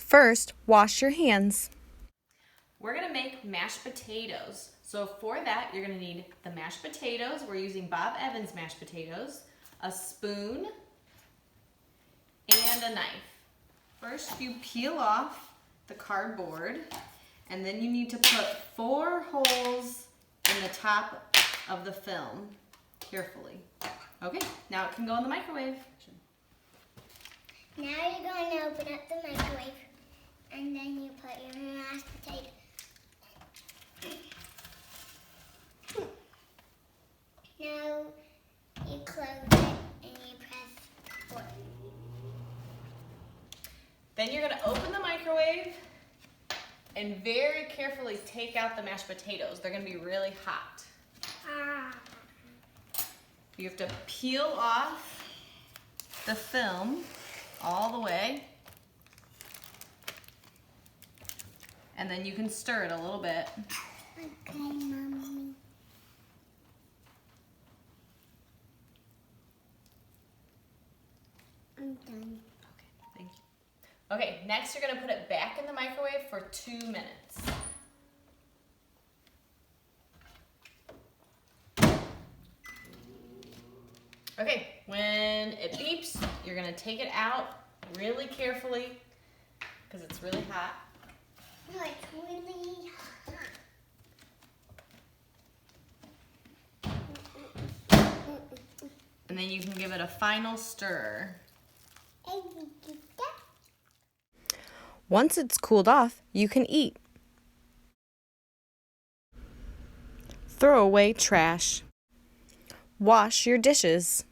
First, wash your hands. We're gonna make mashed potatoes. So for that, you're gonna need the mashed potatoes. We're using Bob Evans mashed potatoes, a spoon, and a knife. First, you peel off the cardboard, and then you need to put 4 holes in the top of the film, carefully. Okay, now it can go in the microwave. Now you're going to open up the microwave, and then you put your mashed potato. Now you close it and you press forward. Then you're gonna open the microwave and very carefully take out the mashed potatoes. They're gonna be really hot. You have to peel off the film all the way, and then you can stir it a little bit. Okay, Mommy. I'm done. Okay, thank you. Okay, next you're gonna put it back in the microwave for 2 minutes. Okay, when it beeps, you're gonna take it out really carefully because it's really hot. No, it's really hot. And then you can give it a final stir. Once it's cooled off, you can eat. Throw away trash. Wash your dishes.